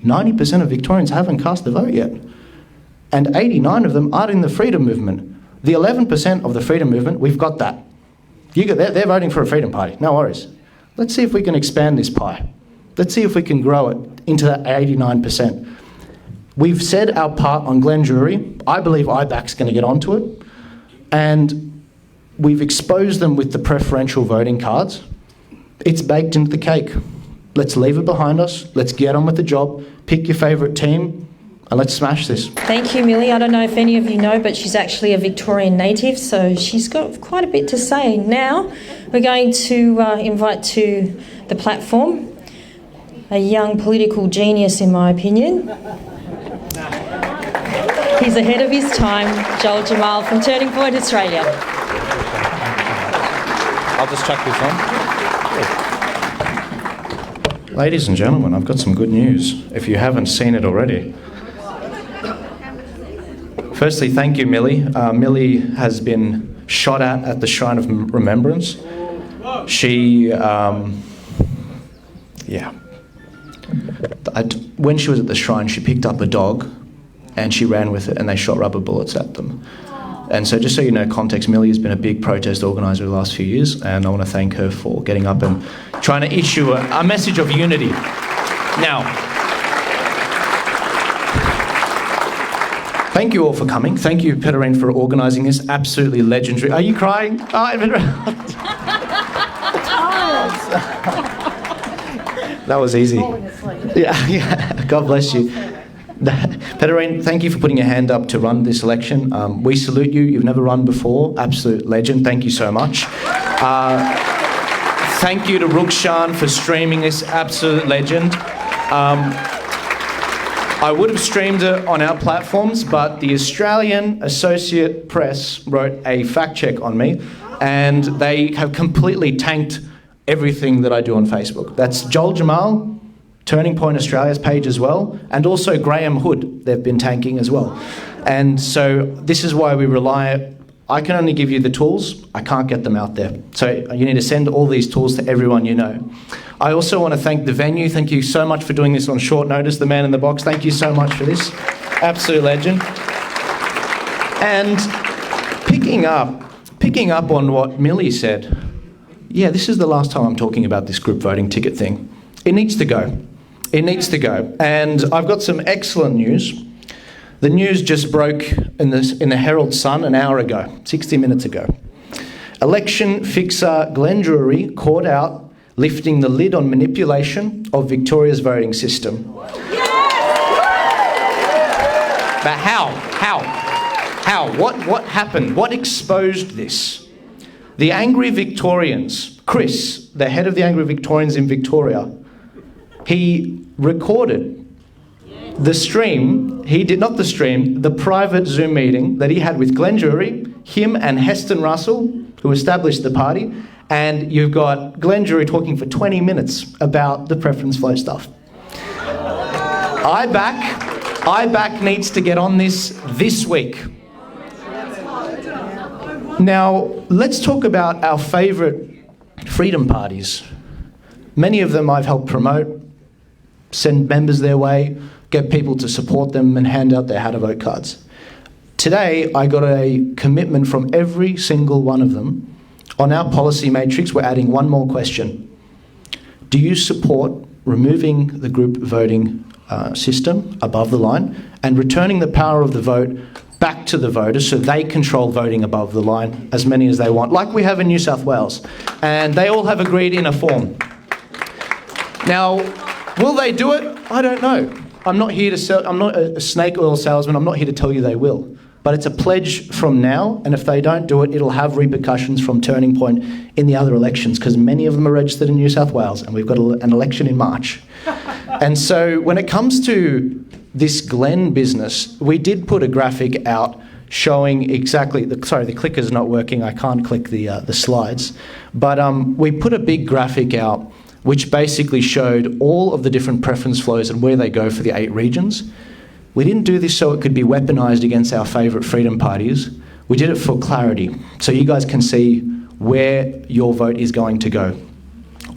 90% of Victorians haven't cast their vote yet. And 89 of them are in the freedom movement. The 11% of the freedom movement, we've got that. They're voting for a freedom party, no worries. Let's see if we can expand this pie. Let's see if we can grow it into that 89%. We've said our part on Glenn Druery. I believe IBAC's going to get onto it. And we've exposed them with the preferential voting cards. It's baked into the cake. Let's leave it behind us. Let's get on with the job. Pick your favourite team and let's smash this. Thank you, Millie. I don't know if any of you know, but she's actually a Victorian native, so she's got quite a bit to say. Now we're going to invite to the platform a young political genius, in my opinion. He's ahead of his time, Joel Jammal from Turning Point Australia. I'll just chuck this on. Ladies and gentlemen, I've got some good news, if you haven't seen it already. Firstly, thank you, Millie. Millie has been shot at the Shrine of Remembrance. She, when she was at the shrine, she picked up a dog and she ran with it and they shot rubber bullets at them. And so just so you know context, Millie has been a big protest organiser the last few years, and I want to thank her for getting up and trying to issue a message of unity. Now, thank you all for coming. Thank you, Peterine, for organising this. Absolutely legendary. Are you crying? That was easy. Yeah. God bless you. Peterine, thank you for putting your hand up to run this election. We salute you. You've never run before. Absolute legend. Thank you so much. Thank you to Rukshan for streaming this. Absolute legend. I would have streamed it on our platforms, but the Australian Associate Press wrote a fact check on me, and they have completely tanked everything that I do on Facebook. That's Joel Jammal, Turning Point Australia's page as well, and also Graham Hood, they've been tanking as well. And so this is why we rely, I can only give you the tools, I can't get them out there. So you need to send all these tools to everyone you know. I also want to thank the venue. Thank you so much for doing this on short notice, the man in the box. Thank you so much for this. Absolute legend. And picking up on what Millie said, yeah, this is the last time I'm talking about this group voting ticket thing. It needs to go. It needs to go. And I've got some excellent news. The news just broke in the Herald Sun an hour ago, 60 minutes ago. Election fixer Glenn Druery caught out lifting the lid on manipulation of Victoria's voting system. But how? What happened? What exposed this? The Angry Victorians, Chris, the head of the Angry Victorians in Victoria, he recorded the stream, the private Zoom meeting that he had with Glenn Druery, him and Heston Russell, who established the party, and you've got Glenn Druery talking for 20 minutes about the preference flow stuff. IBAC needs to get on this week. Now, let's talk about our favourite freedom parties. Many of them I've helped promote, send members their way, get people to support them and hand out their how to vote cards. Today, I got a commitment from every single one of them. On our policy matrix, we're adding one more question. Do you support removing the group voting system above the line and returning the power of the vote back to the voters so they control voting above the line, as many as they want, like we have in New South Wales? And they all have agreed in a form. Now, will they do it? I don't know. I'm not here to sell, I'm not a snake oil salesman, I'm not here to tell you they will. But it's a pledge from now, and if they don't do it, it'll have repercussions from Turning Point in the other elections, because many of them are registered in New South Wales, and we've got an election in March. And so when it comes to this Glenn business, we did put a graphic out showing exactly, the clicker's not working, I can't click the slides, but we put a big graphic out which basically showed all of the different preference flows and where they go for the 8 regions. We didn't do this so it could be weaponised against our favourite freedom parties. We did it for clarity, so you guys can see where your vote is going to go.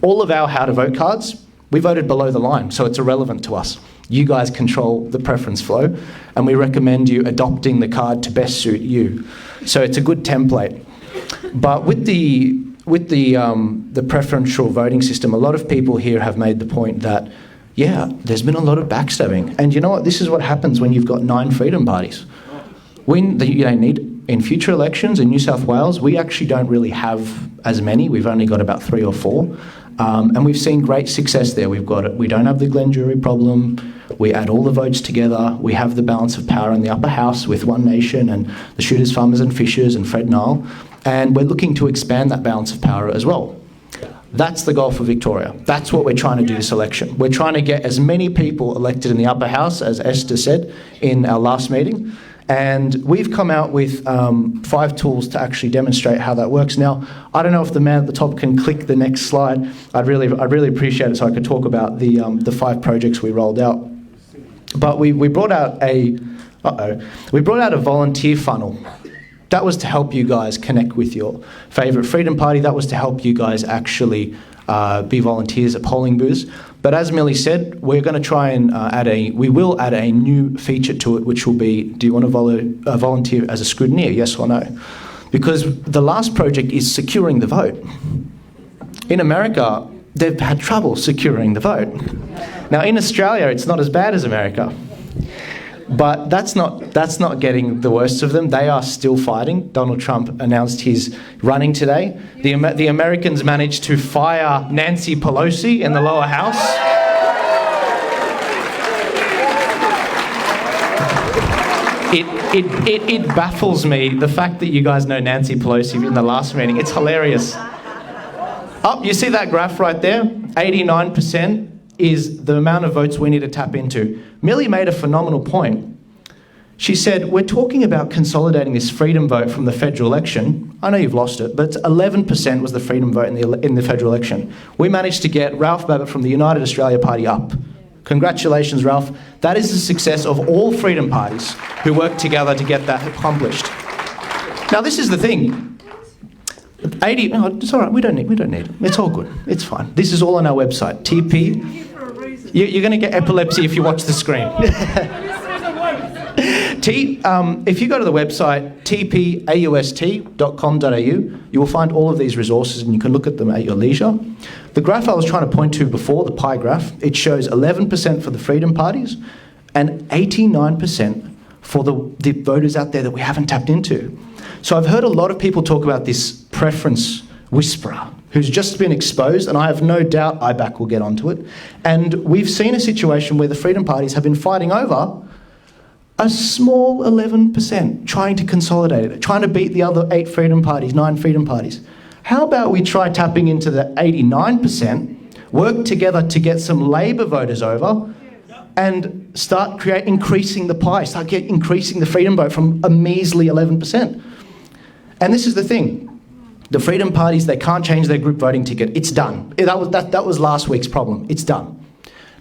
All of our how to vote cards, we voted below the line, so it's irrelevant to us. You guys control the preference flow, and we recommend you adopting the card to best suit you. So it's a good template. But with the preferential voting system, a lot of people here have made the point that, yeah, there's been a lot of backstabbing. And you know what? This is what happens when you've got 9 freedom parties. In future elections in New South Wales, we actually don't really have as many. We've only got about 3 or 4. And we've seen great success there. We don't have the Druery problem. We add all the votes together. We have the balance of power in the upper house with One Nation and the Shooters, Farmers and Fishers and Fred Nile. And we're looking to expand that balance of power as well. That's the goal for Victoria. That's what we're trying to do this election. We're trying to get as many people elected in the upper house, as Esther said in our last meeting. And we've come out with 5 tools to actually demonstrate how that works. Now, I don't know if the man at the top can click the next slide. I'd really appreciate it so I could talk about the 5 projects we rolled out. But we brought out a volunteer funnel. That was to help you guys connect with your favourite Freedom Party. That was to help you guys actually be volunteers at polling booths. But as Millie said, we're going to try and we will add a new feature to it, which will be, do you want to volunteer as a scrutineer, yes or no? Because the last project is securing the vote. In America, they've had trouble securing the vote. Now in Australia, it's not as bad as America. But that's not getting the worst of them. They are still fighting. Donald Trump announced he's running today. The Americans managed to fire Nancy Pelosi in the lower house. It baffles me, the fact that you guys know Nancy Pelosi in the last meeting. It's hilarious. Oh, you see that graph right there? 89%. Is the amount of votes we need to tap into. Millie made a phenomenal point. She said, we're talking about consolidating this freedom vote from the federal election. I know you've lost it, but 11% was the freedom vote in the federal election. We managed to get Ralph Babbitt from the United Australia Party up. Congratulations, Ralph. That is the success of all freedom parties who worked together to get that accomplished. Now, this is the thing. 80, oh, it's all right, we don't need it. It's all good. It's fine. This is all on our website. TP. You're going to get epilepsy if you watch the screen. If you go to the website tpaust.com.au, you will find all of these resources and you can look at them at your leisure. The graph I was trying to point to before, the pie graph, it shows 11% for the freedom parties and 89% for the voters out there that we haven't tapped into. So I've heard a lot of people talk about this preference whisperer who's just been exposed, and I have no doubt IBAC will get onto it. And we've seen a situation where the freedom parties have been fighting over a small 11%, trying to consolidate it, trying to beat the other 9 freedom parties. How about we try tapping into the 89%, work together to get some Labor voters over, and start increasing the pie, increasing the freedom vote from a measly 11%. And this is the thing. The freedom parties, they can't change their group voting ticket. It's done. That was last week's problem. It's done.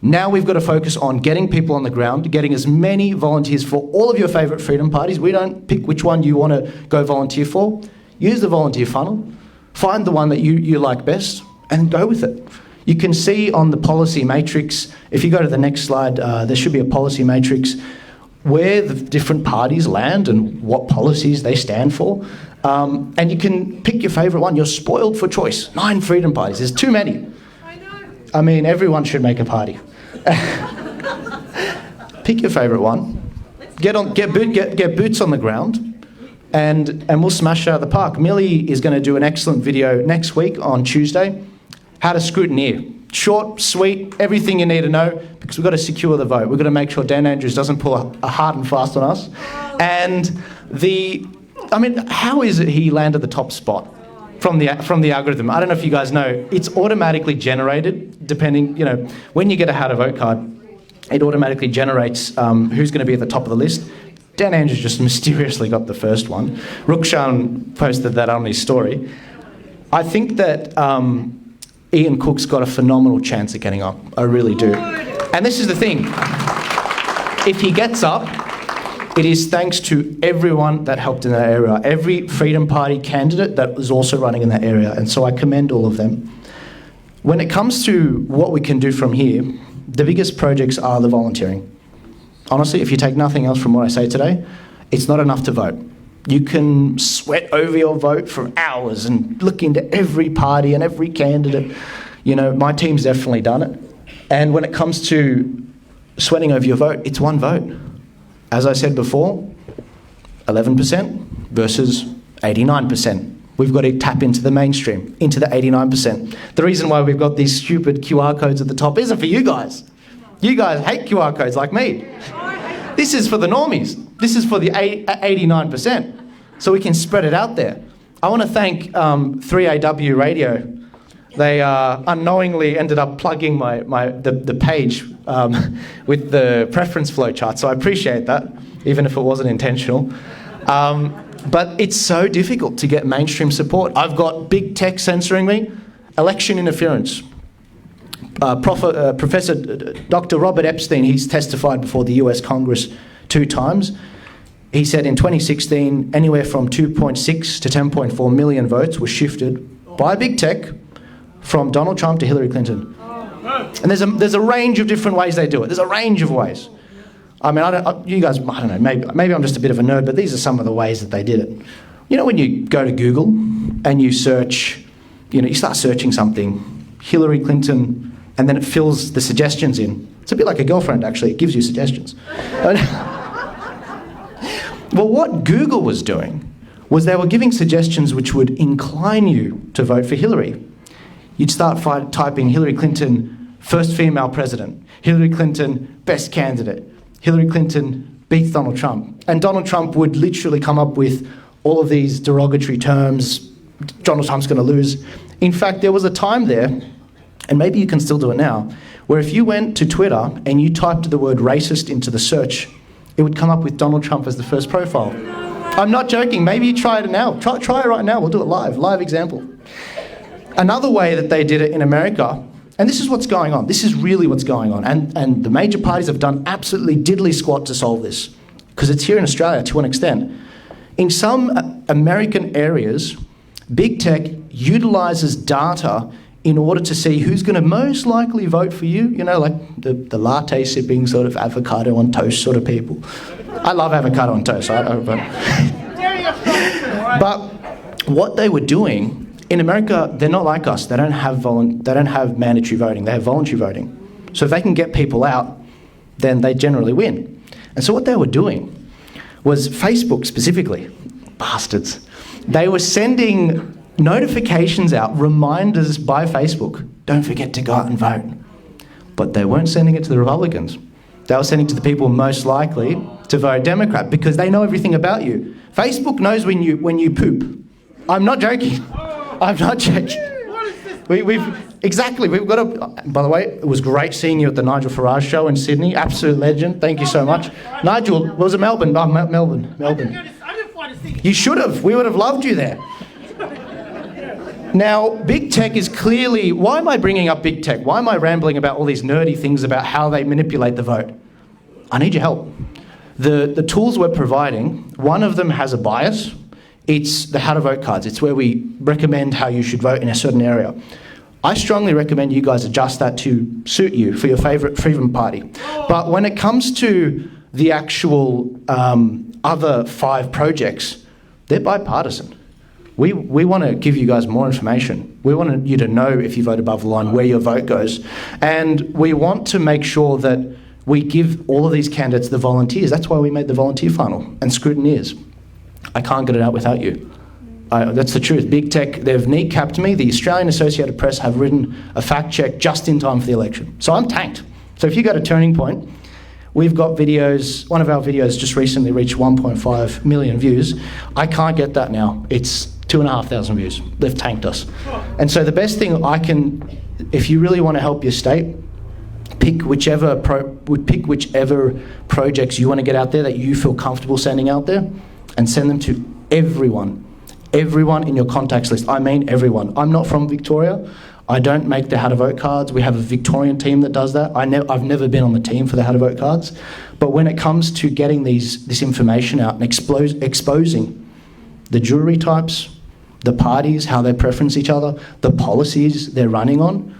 Now we've got to focus on getting people on the ground, getting as many volunteers for all of your favourite freedom parties. We don't pick which one you want to go volunteer for. Use the volunteer funnel. Find the one that you like best and go with it. You can see on the policy matrix, if you go to the next slide, there should be a policy matrix where the different parties land and what policies they stand for. And you can pick your favourite one. You're spoiled for choice. 9 freedom parties. There's too many. I mean, everyone should make a party. Pick your favourite one. Get boots on the ground, and we'll smash it out of the park. Millie is going to do an excellent video next week on Tuesday. How to scrutineer. Short, sweet, everything you need to know, because we've got to secure the vote. We've got to make sure Dan Andrews doesn't pull a hard and fast on us. And how is it he landed the top spot from the algorithm? I don't know if you guys know. It's automatically generated, depending, when you get a how to vote card, it automatically generates who's going to be at the top of the list. Dan Andrews just mysteriously got the first one. Rukshan posted that on his story. I think that Ian Cook's got a phenomenal chance at getting up. I really do. And this is the thing. If he gets up, it is thanks to everyone that helped in that area. Every Freedom Party candidate that was also running in that area. And so I commend all of them. When it comes to what we can do from here, the biggest projects are the volunteering. Honestly, if you take nothing else from what I say today, it's not enough to vote. You can sweat over your vote for hours and look into every party and every candidate. You know, my team's definitely done it. And when it comes to sweating over your vote, it's one vote. As I said before, 11% versus 89%. We've got to tap into the mainstream, into the 89%. The reason why we've got these stupid QR codes at the top isn't for you guys. You guys hate QR codes like me. This is for the normies. This is for the 89%. So we can spread it out there. I want to thank 3AW Radio. They unknowingly ended up plugging the page with the preference flow chart. So I appreciate that, even if it wasn't intentional. But it's so difficult to get mainstream support. I've got big tech censoring me, election interference. Professor Dr. Robert Epstein, he's testified before the US Congress 2 times. He said in 2016, anywhere from 2.6 to 10.4 million votes were shifted by big tech from Donald Trump to Hillary Clinton. And there's a range of different ways they do it. There's a range of ways. I mean, you guys, I don't know, maybe I'm just a bit of a nerd, but these are some of the ways that they did it. You know, when you go to Google and you search, you start searching something, Hillary Clinton, and then it fills the suggestions in. It's a bit like a girlfriend, actually. It gives you suggestions. Well, what Google was doing was they were giving suggestions which would incline you to vote for Hillary. You'd start typing Hillary Clinton, first female president, Hillary Clinton, best candidate, Hillary Clinton beats Donald Trump. And Donald Trump would literally come up with all of these derogatory terms. Donald Trump's going to lose. In fact, there was a time there, and maybe you can still do it now, where if you went to Twitter and you typed the word racist into the search, it would come up with Donald Trump as the first profile. I'm not joking. Maybe you try it now. Try it right now. We'll do it live example. Another way that they did it in America, and this is what's going on. This is really what's going on. And the major parties have done absolutely diddly squat to solve this, because it's here in Australia to an extent. In some American areas, big tech utilises data in order to see who's going to most likely vote for you. You know, like the latte sipping sort of avocado on toast sort of people. I love avocado on toast. But what they were doing in America, they're not like us. They don't have mandatory voting. They have voluntary voting. So if they can get people out, then they generally win. And so what they were doing was Facebook specifically, bastards. They were sending notifications out, reminders by Facebook. Don't forget to go out and vote. But they weren't sending it to the Republicans. They were sending it to the people most likely to vote Democrat, because they know everything about you. Facebook knows when you poop. I'm not joking. I'm not joking. We've got a... By the way, it was great seeing you at the Nigel Farage show in Sydney. Absolute legend. Thank you so much. Nigel, was it Melbourne? Oh, Melbourne. You should have. We would have loved you there. Now, big tech is clearly... Why am I bringing up big tech? Why am I rambling about all these nerdy things about how they manipulate the vote? I need your help. The tools we're providing, one of them has a bias. It's the how to vote cards. It's where we recommend how you should vote in a certain area. I strongly recommend you guys adjust that to suit you for your favourite freedom party. But when it comes to the actual other 5 projects, they're bipartisan. We want to give you guys more information. We want you to know if you vote above the line, where your vote goes. And we want to make sure that we give all of these candidates the volunteers. That's why we made the volunteer funnel and scrutineers. I can't get it out without you. That's the truth. Big tech, they've kneecapped me. The Australian Associated Press have written a fact check just in time for the election. So I'm tanked. So if you go to Turning Point, we've got videos. One of our videos just recently reached 1.5 million views. I can't get that now. It's 2,500 views. They've tanked us. And so the best thing I can, if you really want to help your state, pick whichever projects you want to get out there that you feel comfortable sending out there, and send them to everyone in your contacts list. I mean everyone. I'm not from Victoria. I don't make the how to vote cards. We have a Victorian team that does that. I've never been on the team for the how to vote cards. But when it comes to getting this information out and exposing the Druery types, the parties, how they preference each other, the policies they're running on,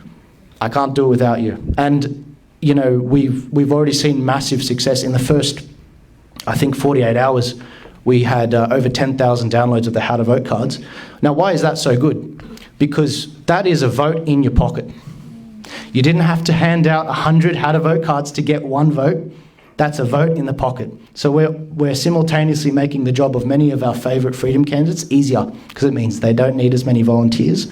I can't do it without you. And you know, we've already seen massive success in the first, I think, 48 hours. We had over 10,000 downloads of the How to Vote cards. Now, why is that so good? Because that is a vote in your pocket. You didn't have to hand out 100 How to Vote cards to get one vote. That's a vote in the pocket. So we're simultaneously making the job of many of our favourite freedom candidates easier, because it means they don't need as many volunteers.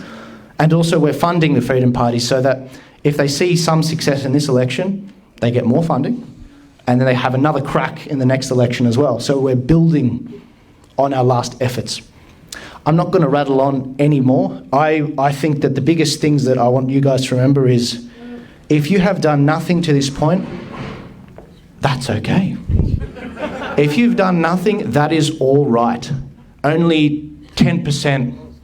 And also we're funding the Freedom Party so that if they see some success in this election, they get more funding, and then they have another crack in the next election as well. So we're building on our last efforts. I'm not going to rattle on anymore. I think that the biggest things that I want you guys to remember is, if you have done nothing to this point, that's okay. If you've done nothing, that is all right. Only 10%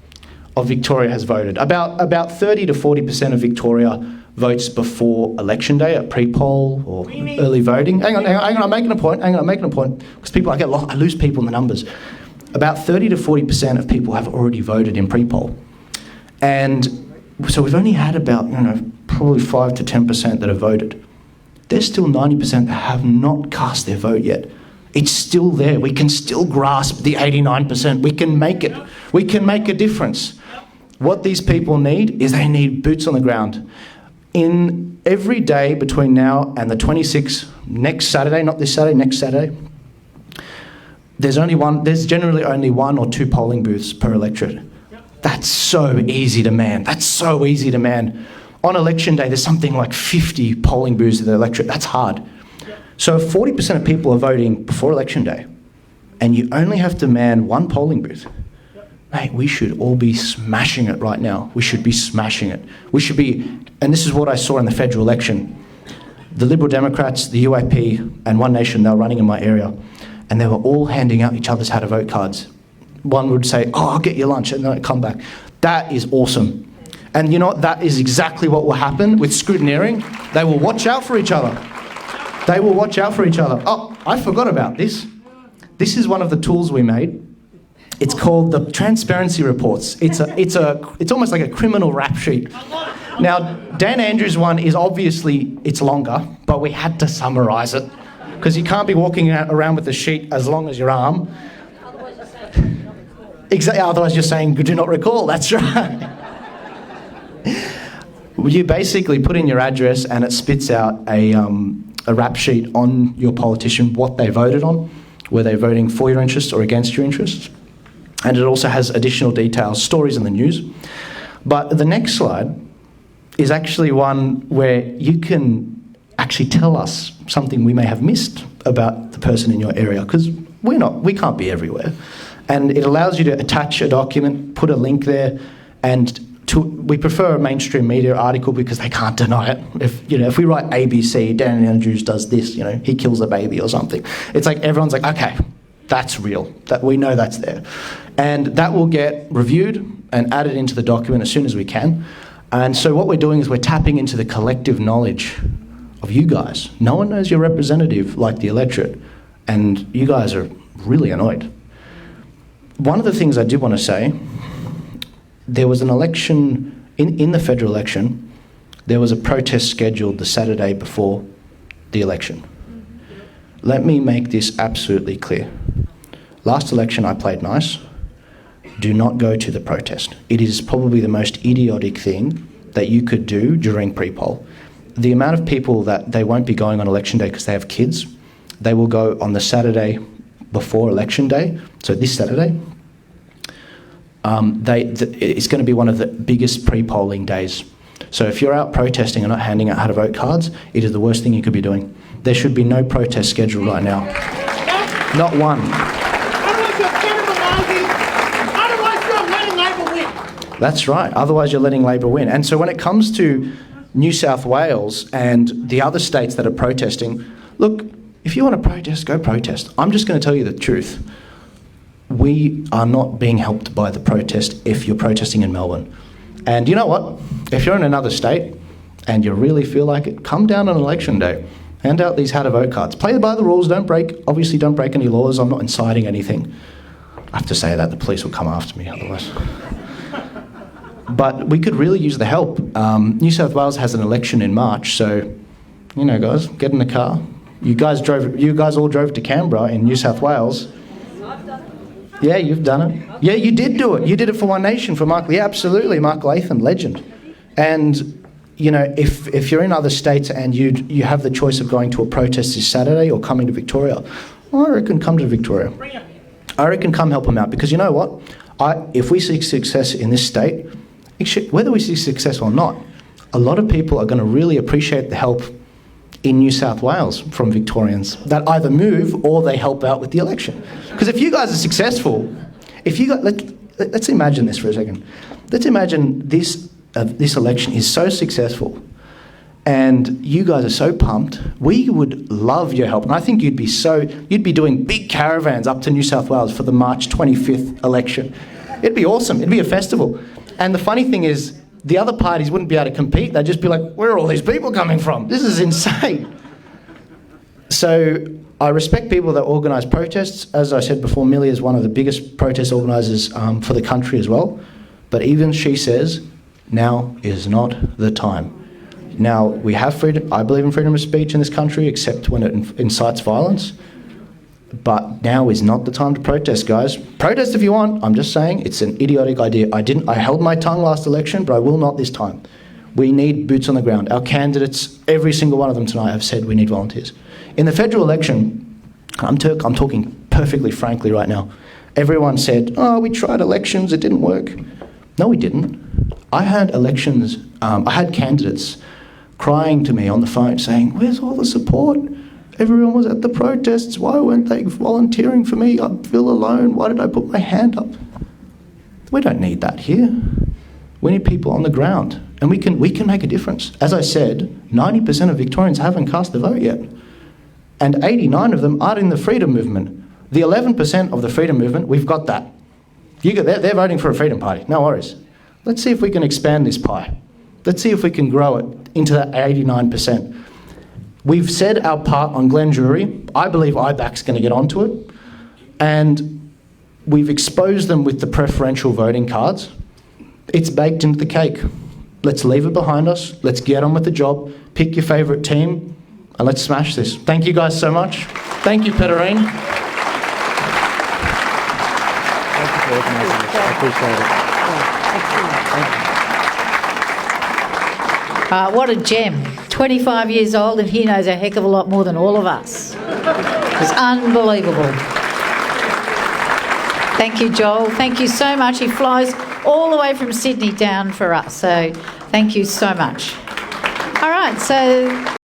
of Victoria has voted. About 30 to 40% of Victoria votes before election day at pre-poll or early voting. Hang on, I'm making a point. Because people, I lose people in the numbers. About 30 to 40% of people have already voted in pre-poll. And so we've only had about, probably 5 to 10% that have voted. There's still 90% that have not cast their vote yet. It's still there. We can still grasp the 89%. We can make it. We can make a difference. What these people need is they need boots on the ground. In every day between now and the 26th, next Saturday, not this Saturday, next Saturday, there's generally only 1 or 2 polling booths per electorate. That's so easy to man. On election day, there's something like 50 polling booths in the electorate. That's hard. So if 40% of people are voting before election day, and you only have to man 1 polling booth, mate, we should all be smashing it right now. We should be smashing it. And this is what I saw in the federal election. The Liberal Democrats, the UAP, and One Nation, they were running in my area, and they were all handing out each other's How to Vote cards. One would say, I'll get your lunch, and then I'd come back. That is awesome. And you know what? That is exactly what will happen with scrutineering. They will watch out for each other. Oh, I forgot about this. This is one of the tools we made. It's called the transparency reports. It's almost like a criminal rap sheet. Now, Dan Andrews' one is obviously, it's longer, but we had to summarise it, because you can't be walking around with the sheet as long as your arm. Exactly. Otherwise you're saying, do not recall. That's right. You basically put in your address and it spits out a rap sheet on your politician, what they voted on, were they voting for your interests or against your interests. And it also has additional details, stories in the news. But the next slide is actually one where you can actually tell us something we may have missed about the person in your area, because we can't be everywhere. And it allows you to attach a document, put a link there, and we prefer a mainstream media article because they can't deny it. If we write ABC, Dan Andrews does this, he kills a baby or something. It's like everyone's like, okay, that's real. That we know that's there. And that will get reviewed and added into the document as soon as we can. And so what we're doing is we're tapping into the collective knowledge of you guys. No one knows your representative like the electorate, and you guys are really annoyed. One of the things I did want to say, there was an election, in the federal election, there was a protest scheduled the Saturday before the election. Let me make this absolutely clear. Last election I played nice. Do not go to the protest. It is probably the most idiotic thing that you could do during pre-poll. The amount of people that they won't be going on election day because they have kids, they will go on the Saturday before election day, so this Saturday. It's going to be one of the biggest pre-polling days. So if you're out protesting and not handing out How to Vote cards, it is the worst thing you could be doing. There should be no protest scheduled right now. Not one. That's right. Otherwise you're letting Labor win. And so when it comes to New South Wales and the other states that are protesting, look, if you want to protest, go protest. I'm just going to tell you the truth. We are not being helped by the protest if you're protesting in Melbourne. And you know what? If you're in another state and you really feel like it, come down on election day. Hand out these How to Vote cards. Play by the rules. Don't break any laws. I'm not inciting anything. I have to say that. The police will come after me otherwise. But we could really use the help. New South Wales has an election in March, so You know, guys, get in the car. You guys all drove to Canberra in New South Wales. Yeah, you've done it. Yeah, you did do it. You did it for One Nation, for Michael. Yeah, absolutely. Michael Latham, legend. And, you know, if you're in other states and you have the choice of going to a protest this Saturday or coming to Victoria, I reckon come to Victoria. I reckon come help them out, because you know what? If we see success in this state, whether we see success or not, a lot of people are going to really appreciate the help in New South Wales from Victorians that either move or they help out with the election. Because if you guys are successful, let's imagine this for a second. Let's imagine this election is so successful and you guys are so pumped. We would love your help, and I think you'd be doing big caravans up to New South Wales for the March 25th election. It'd be awesome. It'd be a festival. And the funny thing is, the other parties wouldn't be able to compete. They'd just be like, where are all these people coming from? This is insane. So I respect people that organise protests. As I said before, Millie is one of the biggest protest organisers for the country as well. But even she says, now is not the time. Now, we have freedom. I believe in freedom of speech in this country, except when it incites violence. But now is not the time to protest, guys. Protest if you want. I'm just saying it's an idiotic idea. I held my tongue last election, but I will not this time. We need boots on the ground. Our candidates, every single one of them tonight, have said we need volunteers. In the federal election, I'm talking perfectly frankly right now. Everyone said, oh, we tried elections, it didn't work. No, we didn't. I had candidates crying to me on the phone saying, where's all the support? Everyone was at the protests. Why weren't they volunteering for me? I feel alone. Why did I put my hand up? We don't need that here. We need people on the ground, and we can make a difference. As I said, 90% of Victorians haven't cast the vote yet, and 89 of them are in the freedom movement. The 11% of the freedom movement, we've got that. They're voting for a freedom party. No worries. Let's see if we can expand this pie. Let's see if we can grow it into that 89%. We've said our part on Glenn Druery. I believe IBAC's going to get onto it. And we've exposed them with the preferential voting cards. It's baked into the cake. Let's leave it behind us. Let's get on with the job. Pick your favourite team and let's smash this. Thank you guys so much. Thank you, Peterine. Thank you for organising this. I appreciate it. What a gem. 25 years old and he knows a heck of a lot more than all of us. It's unbelievable. Thank you, Joel. Thank you so much. He flies all the way from Sydney down for us. So thank you so much. All right, so